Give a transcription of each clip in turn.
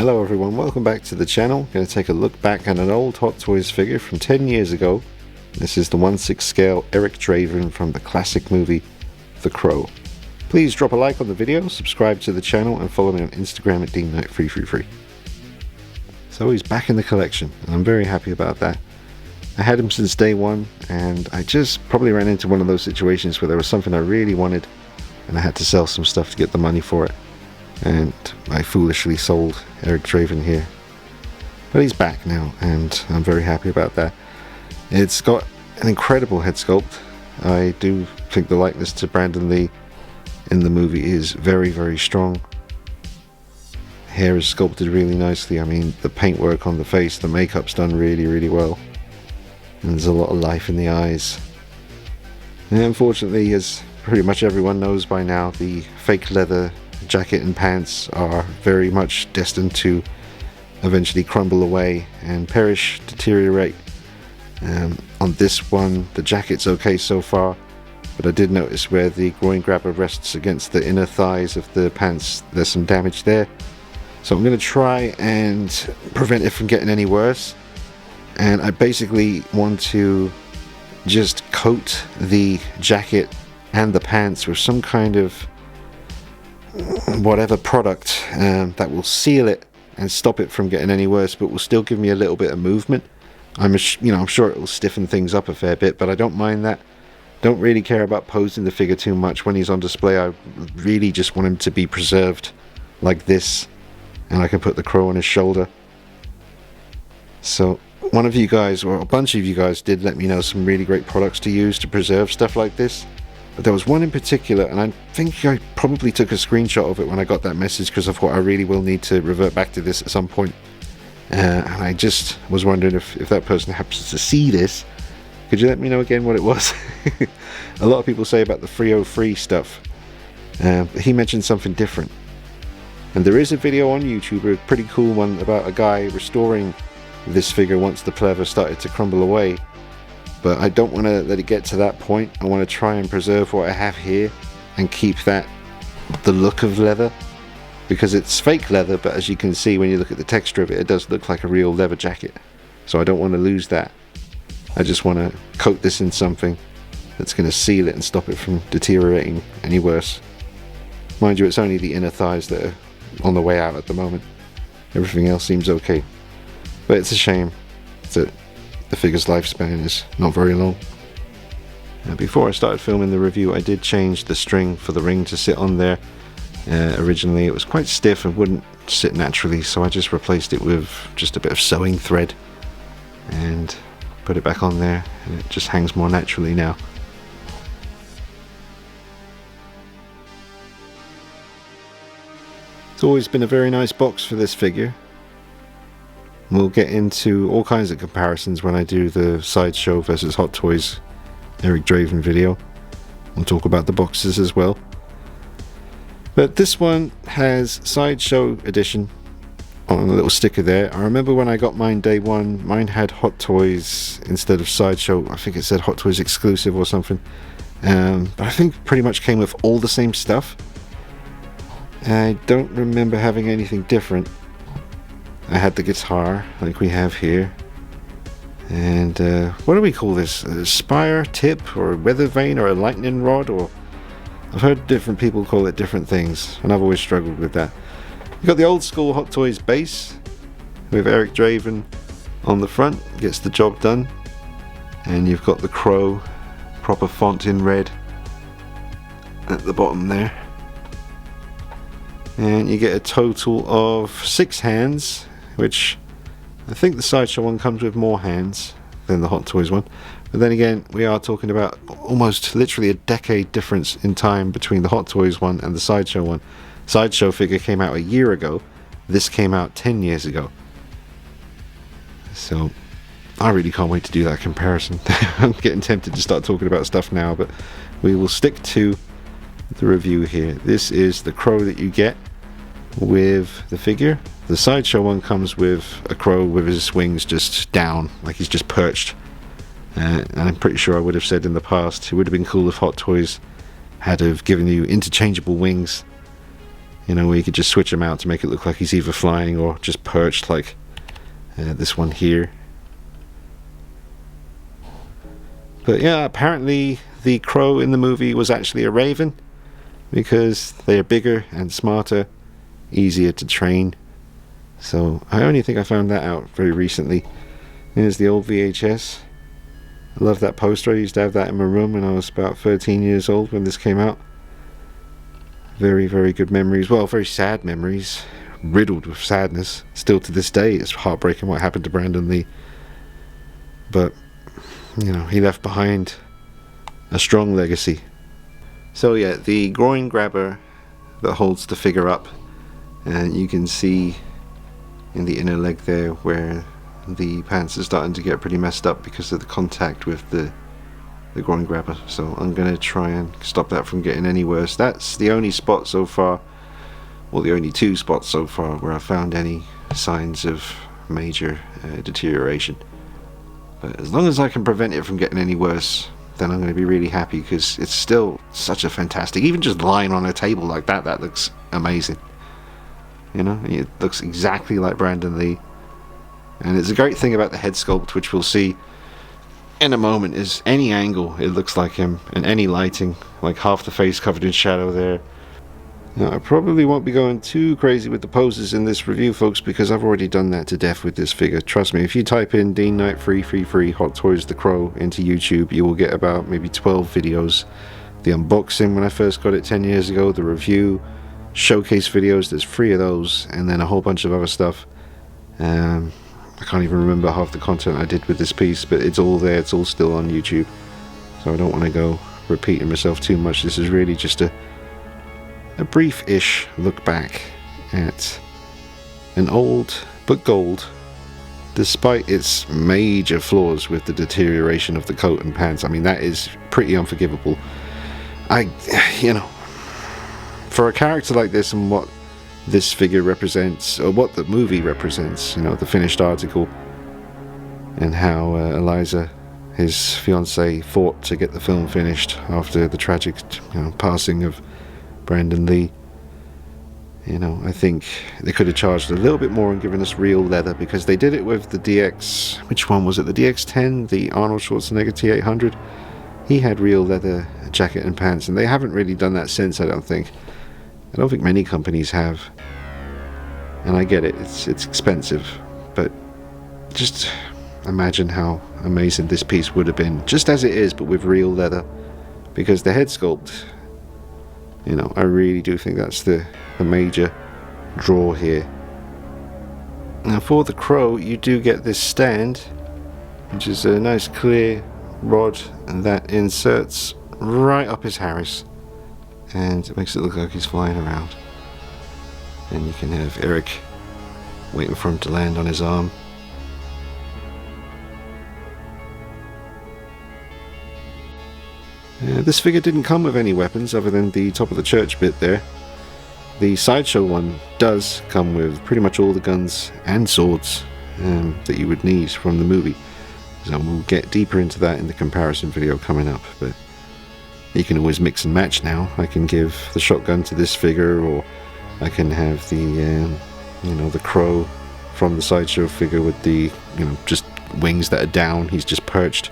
Hello everyone, welcome back to the channel. Going to take a look back at an old Hot Toys figure from 10 years ago. This is the 1/6 scale Eric Draven from the classic movie The Crow. Please drop a like on the video, subscribe to the channel and follow me on Instagram at DeanKnight333. So he's back in the collection and I'm very happy about that. I had him since day one and I just probably ran into one of those situations where there was something I really wanted and I had to sell some stuff to get the money for it. And I foolishly sold Eric Draven here. But he's back now and I'm very happy about that. It's got an incredible head sculpt. I do think the likeness to Brandon Lee in the movie is very, very strong. Hair is sculpted really nicely. I mean, the paintwork on the face, the makeup's done really, really well. And there's a lot of life in the eyes. And unfortunately, as pretty much everyone knows by now, the fake leather jacket and pants are very much destined to eventually crumble away and perish, deteriorate. On this one, the jacket's okay so far, but I did notice where the groin grabber rests against the inner thighs of the pants, there's some damage there. So I'm going to try and prevent it from getting any worse. And I basically want to just coat the jacket and the pants with some kind of whatever product that will seal it and stop it from getting any worse, but will still give me a little bit of movement. I'm sure it will stiffen things up a fair bit, but I don't mind that. Don't really care about posing the figure too much when he's on display. I really just want him to be preserved like this, and I can put the crow on his shoulder. So one of you guys, or a bunch of you guys, did let me know some really great products to use to preserve stuff like this. But there was one in particular, and I think I probably took a screenshot of it when I got that message because I thought I really will need to revert back to this at some point. And I just was wondering if that person happens to see this, could you let me know again what it was? A lot of people say about the 303 stuff. But he mentioned something different. And there is a video on YouTube, a pretty cool one, about a guy restoring this figure once the pleather started to crumble away. But I don't want to let it get to that point. I want to try and preserve what I have here and keep the look of leather, because it's fake leather, but as you can see when you look at the texture of it, it does look like a real leather jacket. So I don't want to lose that. I just want to coat this in something that's going to seal it and stop it from deteriorating any worse. Mind you, it's only the inner thighs that are on the way out at the moment. Everything else seems okay. But it's a shame that the figure's lifespan is not very long. Before I started filming the review, I did change the string for the ring to sit on there. Originally it was quite stiff and wouldn't sit naturally, so I just replaced it with just a bit of sewing thread and put it back on there, and it just hangs more naturally now. It's always been a very nice box for this figure. We'll get into all kinds of comparisons when I do the Sideshow versus Hot Toys Eric Draven video. We'll talk about the boxes as well. But this one has Sideshow edition on a little sticker there. I remember when I got mine day one, mine had Hot Toys instead of Sideshow. I think it said Hot Toys exclusive or something. But I think pretty much came with all the same stuff. I don't remember having anything different. I had the guitar like we have here, and what do we call this? A spire tip or a weather vane or a lightning rod, or I've heard different people call it different things and I've always struggled with that. You've got the old school Hot Toys base with Eric Draven on the front, gets the job done, and you've got the crow, proper font in red at the bottom there, and you get a total of 6 hands, which I think the Sideshow one comes with more hands than the Hot Toys one. But then again, we are talking about almost literally a decade difference in time between the Hot Toys one and the Sideshow one. Sideshow figure came out a year ago. This came out 10 years ago. So I really can't wait to do that comparison. I'm getting tempted to start talking about stuff now, but we will stick to the review here. This is the crow that you get with the figure. The Sideshow one comes with a crow with his wings just down, like he's just perched. And I'm pretty sure I would have said in the past, it would have been cool if Hot Toys had have given you interchangeable wings. You know, where you could just switch him out to make it look like he's either flying or just perched, like this one here. But yeah, apparently the crow in the movie was actually a raven, because they are bigger and smarter, easier to train. So I only think I found that out very recently. Here's the old VHS. I love that poster. I used to have that in my room when I was about 13 years old when this came out. Very, very good memories. Well, very sad memories. Riddled with sadness. Still to this day, it's heartbreaking what happened to Brandon Lee. But, you know, he left behind a strong legacy. So yeah, the groin grabber that holds the figure up, and you can see in the inner leg there where the pants are starting to get pretty messed up because of the contact with the groin grabber. So I'm going to try and stop that from getting any worse. That's the only spot so far, well, the only 2 spots so far where I found any signs of major deterioration. But as long as I can prevent it from getting any worse, then I'm going to be really happy, because it's still such a fantastic, even just lying on a table like that, that looks amazing. You know, it looks exactly like Brandon Lee. And it's a great thing about the head sculpt, which we'll see in a moment, is any angle it looks like him, and any lighting, like half the face covered in shadow there. Now, I probably won't be going too crazy with the poses in this review, folks, because I've already done that to death with this figure. Trust me, if you type in Dean Knight 333 Hot Toys The Crow into YouTube, you will get about maybe 12 videos. The unboxing when I first got it 10 years ago, the review, showcase videos, there's 3 of those, and then a whole bunch of other stuff. I can't even remember half the content I did with this piece, but it's all there, it's all still on YouTube. So I don't want to go repeating myself too much. This is really just a brief-ish look back at an old but gold, despite its major flaws with the deterioration of the coat and pants. I mean, that is pretty unforgivable. You know, for a character like this and what this figure represents, or what the movie represents, you know, the finished article, and how Eliza, his fiancée, fought to get the film finished after the tragic, you know, passing of Brandon Lee. You know, I think they could have charged a little bit more and given us real leather, because they did it with the DX, which one was it, the DX10, the Arnold Schwarzenegger T800. He had real leather jacket and pants, and they haven't really done that since, I don't think. I don't think many companies have. And I get it, it's expensive, but just imagine how amazing this piece would have been, just as it is, but with real leather. Because the head sculpt, you know, I really do think that's the major draw here. Now for the crow, you do get this stand, which is a nice clear rod that inserts right up his Harris, and it makes it look like he's flying around. And you can have Eric waiting for him to land on his arm. This figure didn't come with any weapons other than the top of the church bit there. The sideshow one does come with pretty much all the guns and swords that you would need from the movie. So we'll get deeper into that in the comparison video coming up, but you can always mix and match now. I can give the shotgun to this figure, or I can have the, you know, the crow from the sideshow figure with the, you know, just wings that are down. He's just perched.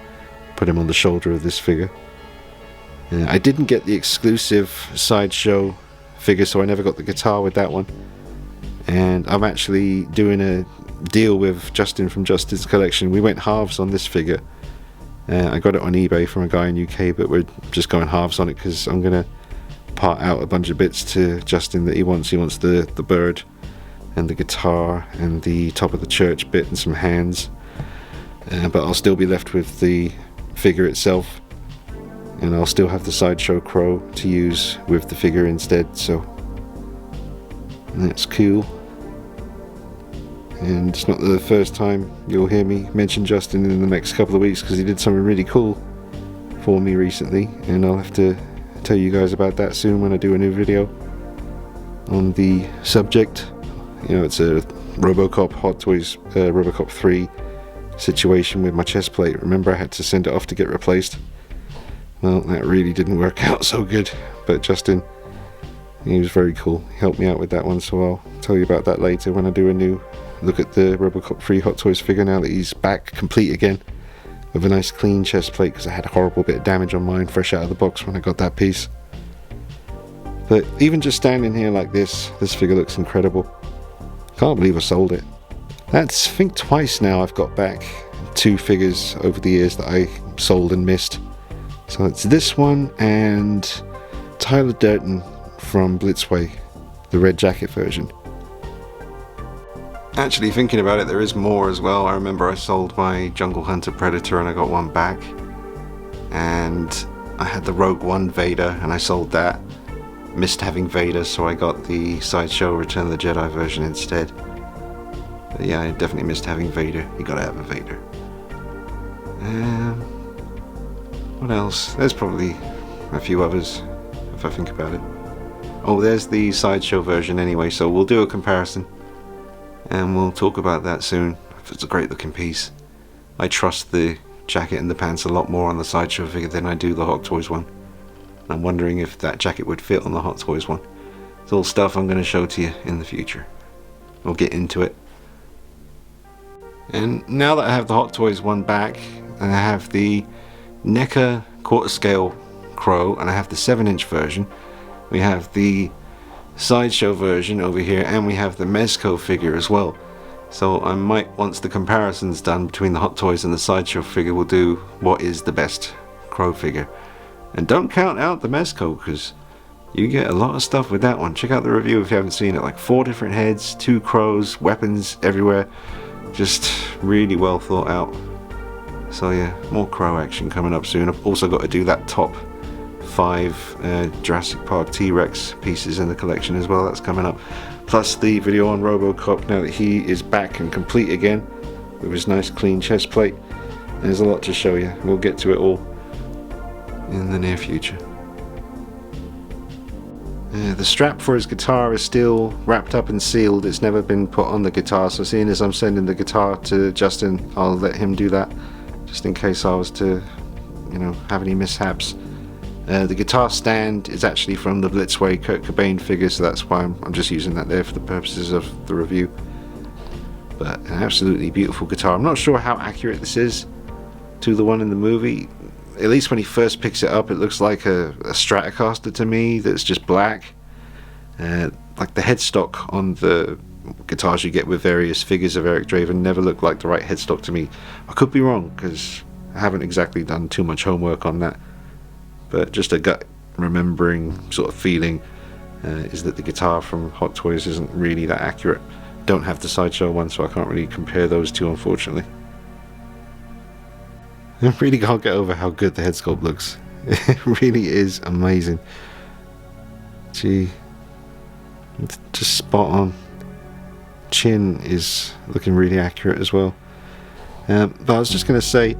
Put him on the shoulder of this figure. I didn't get the exclusive sideshow figure, so I never got the guitar with that one. And I'm actually doing a deal with Justin from Justin's Collection. We went halves on this figure. I got it on eBay from a guy in UK, but we're just going halves on it because I'm going to part out a bunch of bits to Justin that he wants. He wants the bird and the guitar and the top of the church bit and some hands. But I'll still be left with the figure itself. And I'll still have the sideshow crow to use with the figure instead, so that's cool. And it's not the first time you'll hear me mention Justin in the next couple of weeks, because he did something really cool for me recently, and I'll have to tell you guys about that soon when I do a new video on the subject. You know, it's a RoboCop Hot Toys RoboCop 3 situation with my chest plate. Remember, I had to send it off to get replaced. Well, that really didn't work out so good, but Justin, He was very cool. He helped me out with that one, so I'll tell you about that later when I do a new look at the Robocop 3 Hot Toys figure, now that he's back complete again with a nice clean chest plate, because I had a horrible bit of damage on mine fresh out of the box when I got that piece. But even just standing here like this figure looks incredible. Can't believe I sold it. That's, I think, twice now I've got back 2 figures over the years that I sold and missed. So it's this one and Tyler Durden from Blitzway, the red jacket version. Actually, thinking about it, there is more as well. I remember I sold my Jungle Hunter Predator and I got one back. And I had the Rogue One Vader and I sold that. Missed having Vader, so I got the Sideshow Return of the Jedi version instead. But yeah, I definitely missed having Vader. You gotta have a Vader. What else? There's probably a few others, if I think about it. Oh, there's the Sideshow version anyway, so we'll do a comparison. And we'll talk about that soon. It's a great looking piece. I trust the jacket and the pants a lot more on the Sideshow figure than I do the Hot Toys one. I'm wondering if that jacket would fit on the Hot Toys one. It's all stuff I'm going to show to you in the future. We'll get into it. And now that I have the Hot Toys one back, and I have the NECA quarter scale Crow, and I have the 7-inch version, we have the Sideshow version over here, and we have the Mezco figure as well. So I might, once the comparison's done between the Hot Toys and the Sideshow figure, we'll do what is the best Crow figure. And don't count out the Mezco, because you get a lot of stuff with that one. Check out the review if you haven't seen it. Like 4 different heads, 2 crows, weapons everywhere. Just really well thought out. So yeah, more Crow action coming up soon. I've also got to do that top 5 Jurassic Park T-Rex pieces in the collection as well. That's coming up. Plus the video on Robocop now that he is back and complete again with his nice clean chest plate. And there's a lot to show you. We'll get to it all in the near future. The strap for his guitar is still wrapped up and sealed. It's never been put on the guitar, so seeing as I'm sending the guitar to Justin, I'll let him do that, just in case I was to, have any mishaps. The guitar stand is actually from the Blitzway Kurt Cobain figure, so that's why I'm just using that there for the purposes of the review. But an absolutely beautiful guitar. I'm not sure how accurate this is to the one in the movie. At least when he first picks it up, it looks like a Stratocaster to me that's just black. Like the headstock on the guitars you get with various figures of Eric Draven never looked like the right headstock to me. I could be wrong, because I haven't exactly done too much homework on that. But just a gut remembering sort of feeling is that the guitar from Hot Toys isn't really that accurate. Don't have the Sideshow one, so I can't really compare those two, unfortunately. I really can't get over how good the head sculpt looks. It really is amazing. Gee, it's just spot on. Chin is looking really accurate as well. But I was just going to say,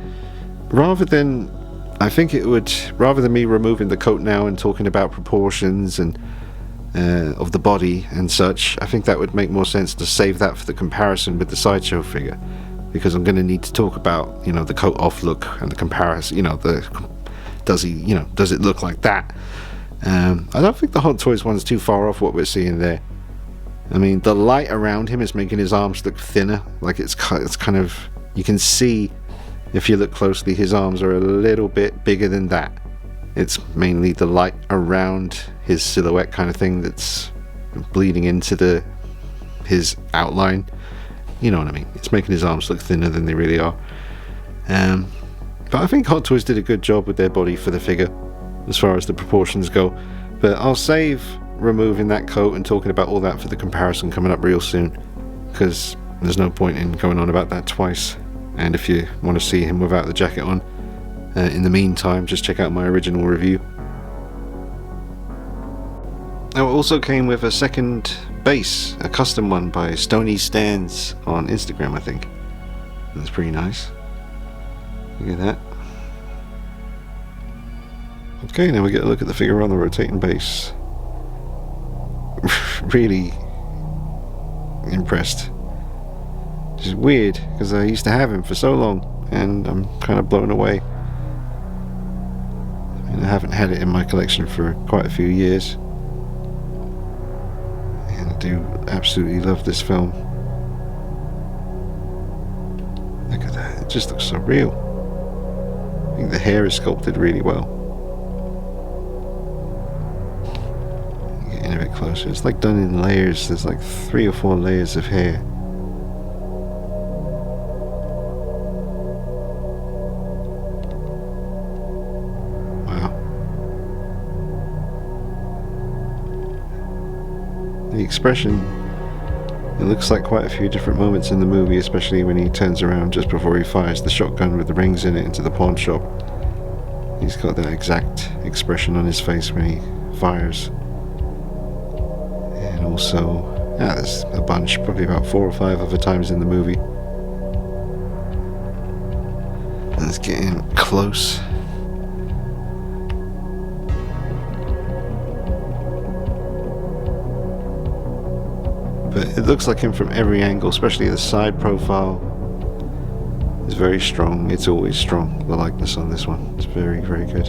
rather than me removing the coat now and talking about proportions and of the body and such, I think that would make more sense to save that for the comparison with the Sideshow figure. Because I'm going to need to talk about, the coat off look and the comparison. Does it look like that? I don't think the Hot Toys one's too far off what we're seeing there. I mean, the light around him is making his arms look thinner. Like it's kind of, you can see if you look closely, his arms are a little bit bigger than that. It's mainly the light around his silhouette kind of thing that's bleeding into his outline. You know what I mean? It's making his arms look thinner than they really are. But I think Hot Toys did a good job with their body for the figure, as far as the proportions go. But I'll save removing that coat and talking about all that for the comparison coming up real soon, because there's no point in going on about that twice. And if you want to see him without the jacket on, in the meantime, just check out my original review. Now, it also came with a second base, a custom one by Stony Stands on Instagram, I think. That's pretty nice. Look at that. Okay, now we get a look at the figure on the rotating base. Really impressed. Which is weird, because I used to have him for so long, and I'm kind of blown away. I mean, I haven't had it in my collection for quite a few years. absolutely love this film. Look at that, it just looks so real. I think the hair is sculpted really well. Getting a bit closer, it's like done in layers. There's like 3 or 4 layers of hair. The expression, it looks like quite a few different moments in the movie, especially when he turns around just before he fires the shotgun with the rings in it into the pawn shop. He's got that exact expression on his face when he fires. And also, there's a bunch, probably about 4 or 5 other times in the movie. And it's getting close. But it looks like him from every angle, especially the side profile is very strong. It's always strong, the likeness on this one. It's very, very good.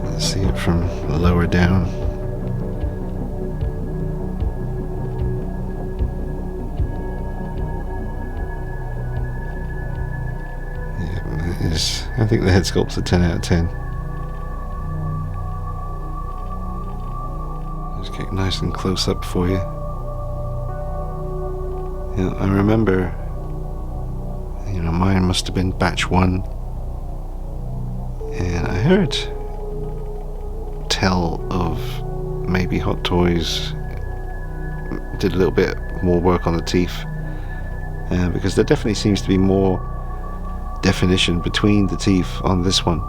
Let's see it from lower down. Yeah, it is. I think the head sculpt's a 10 out of 10. Get nice and close up for you. I remember, mine must have been batch 1, and I heard tell of maybe Hot Toys did a little bit more work on the teeth, because there definitely seems to be more definition between the teeth on this one,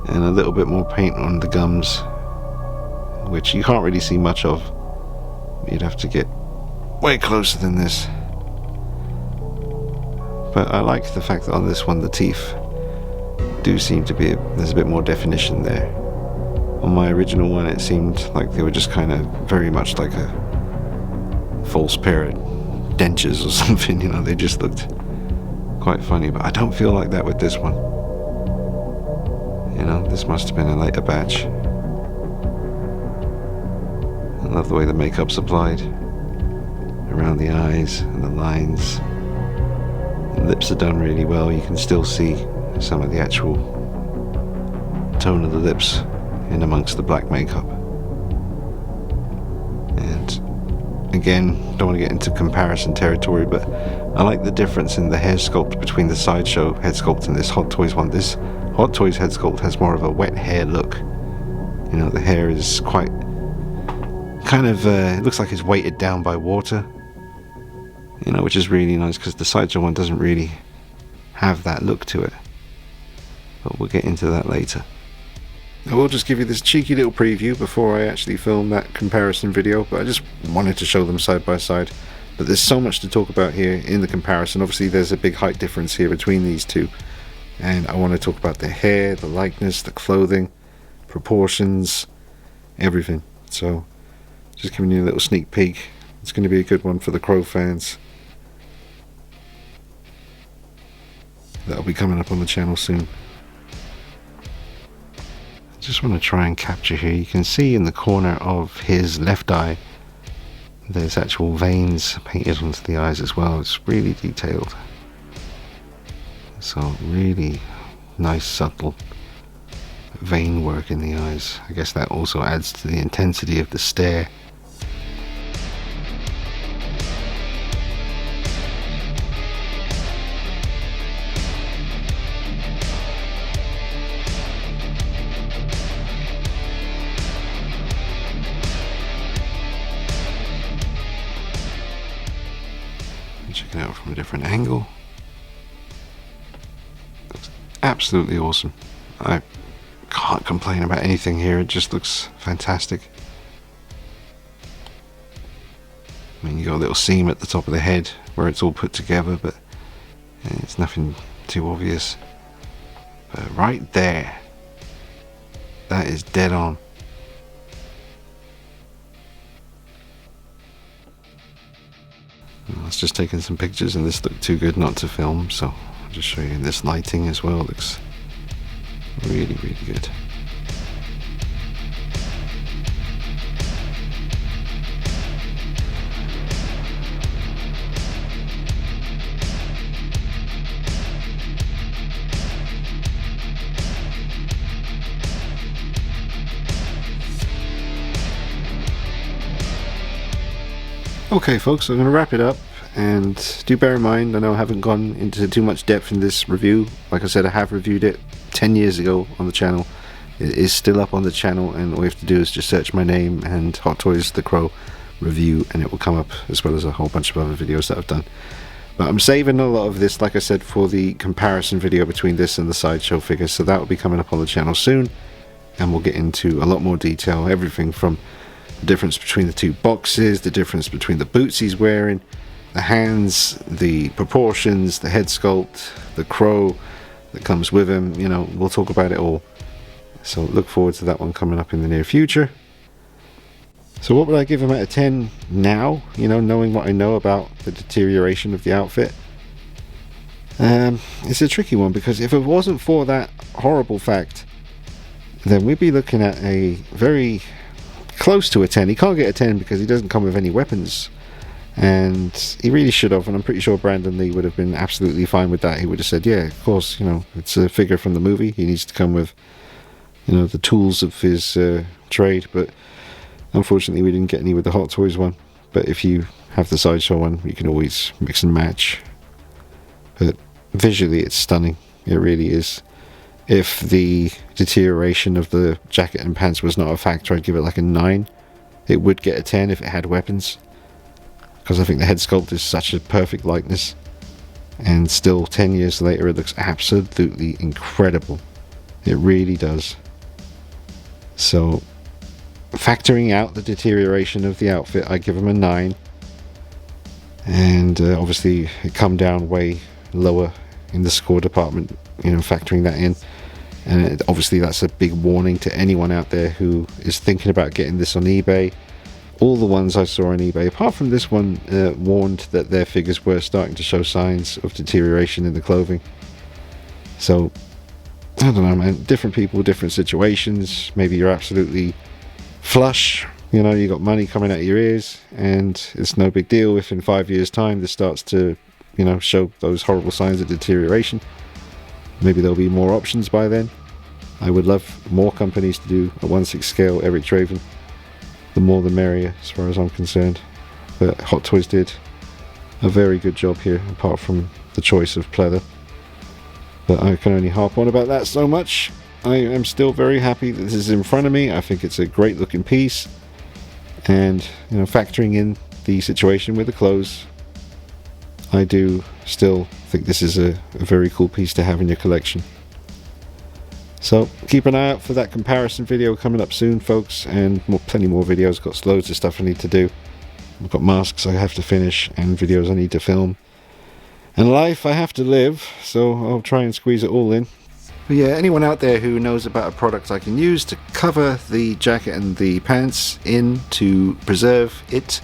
and a little bit more paint on the gums, which you can't really see much of. You'd have to get way closer than this. But I like the fact that on this one the teeth do seem to be, there's a bit more definition there. On my original one it seemed like they were just kind of very much like a false pair of dentures or something, they just looked quite funny. But I don't feel like that with this one. This must have been a later batch. I love the way the makeup's applied around the eyes and the lines. The lips are done really well. You can still see some of the actual tone of the lips in amongst the black makeup. And again, don't want to get into comparison territory, but I like the difference in the hair sculpt between the Sideshow head sculpt and this Hot Toys one. This Hot Toys head sculpt has more of a wet hair look. The hair is quite it looks like it's weighted down by water, which is really nice, because the Sideshow one doesn't really have that look to it. But we'll get into that later. I will just give you this cheeky little preview before I actually film that comparison video, but I just wanted to show them side by side. But there's so much to talk about here in the comparison. Obviously there's a big height difference here between these two, and I want to talk about the hair, the likeness, the clothing, proportions, everything. So just giving you a little sneak peek. It's going to be a good one for the Crow fans. That'll be coming up on the channel soon. I just want to try and capture here. You can see in the corner of his left eye there's actual veins painted onto the eyes as well. It's really detailed. So really nice subtle vein work in the eyes. I guess that also adds to the intensity of the stare. Check it out from a different angle. Looks absolutely awesome. I can't complain about anything here. It just looks fantastic. I mean, you got a little seam at the top of the head where it's all put together, but it's nothing too obvious. But right there, that is dead on. I was just taking some pictures and this looked too good not to film, so I'll just show you in this lighting as well. It looks really, really good. Okay folks, I'm going to wrap it up, and do bear in mind, I know I haven't gone into too much depth in this review. Like I said, I have reviewed it 10 years ago on the channel. It is still up on the channel, and all you have to do is just search my name and Hot Toys The Crow review, and it will come up, as well as a whole bunch of other videos that I've done. But I'm saving a lot of this, like I said, for the comparison video between this and the Sideshow figures, so that will be coming up on the channel soon, and we'll get into a lot more detail, everything from the difference between the two boxes, the difference between the boots he's wearing, the hands, the proportions, the head sculpt, the crow that comes with him. You know, we'll talk about it all. So look forward to that one coming up in the near future. So what would I give him out of 10 now, you know, knowing what I know about the deterioration of the outfit? It's a tricky one, because if it wasn't for that horrible fact, then we'd be looking at a very close to a 10. He can't get a 10 because he doesn't come with any weapons, and he really should have, and I'm pretty sure Brandon Lee would have been absolutely fine with that. He would have said, yeah, of course, you know, it's a figure from the movie, he needs to come with, you know, the tools of his trade. But unfortunately we didn't get any with the Hot Toys one. But if you have the Sideshow one, you can always mix and match. But visually it's stunning, it really is. If the deterioration of the jacket and pants was not a factor, I'd give it like a 9. It would get a 10 if it had weapons, because I think the head sculpt is such a perfect likeness, and still 10 years later it looks absolutely incredible. It really does. So factoring out the deterioration of the outfit, I give him a 9, and obviously it come down way lower in the score department, you know, factoring that in. And obviously that's a big warning to anyone out there who is thinking about getting this on eBay. All the ones I saw on eBay, apart from this one, warned that their figures were starting to show signs of deterioration in the clothing. So I don't know, man, different people, different situations. Maybe you're absolutely flush, you know, you got money coming out of your ears, and it's no big deal if in 5 years time this starts to, you know, show those horrible signs of deterioration. Maybe there'll be more options by then. I would love more companies to do a 1/6 scale Eric Draven. The more the merrier, as far as I'm concerned. But Hot Toys did a very good job here, apart from the choice of pleather. But I can only harp on about that so much. I am still very happy that this is in front of me. I think it's a great looking piece, and, you know, factoring in the situation with the clothes, I do still think this is a very cool piece to have in your collection. So keep an eye out for that comparison video coming up soon, folks, and plenty more videos. Got loads of stuff I need to do. I've got masks I have to finish, and videos I need to film, and life I have to live, so I'll try and squeeze it all in. But yeah, anyone out there who knows about a product I can use to cover the jacket and the pants in to preserve it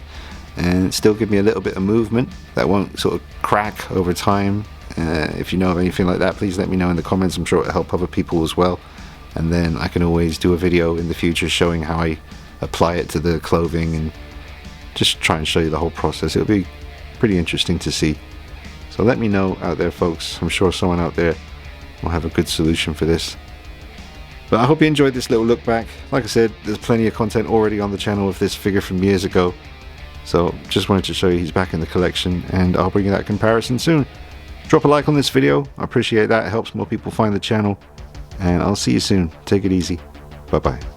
and still give me a little bit of movement that won't sort of crack over time, if you know of anything like that, please let me know in the comments. I'm sure it'll help other people as well, and then I can always do a video in the future showing how I apply it to the clothing and just try and show you the whole process. It'll be pretty interesting to see. So let me know out there, folks. I'm sure someone out there will have a good solution for this. But I hope you enjoyed this little look back. Like I said, there's plenty of content already on the channel of this figure from years ago, so just wanted to show you he's back in the collection, and I'll bring you that comparison soon. Drop a like on this video, I appreciate that. It helps more people find the channel, and I'll see you soon. Take it easy. Bye bye.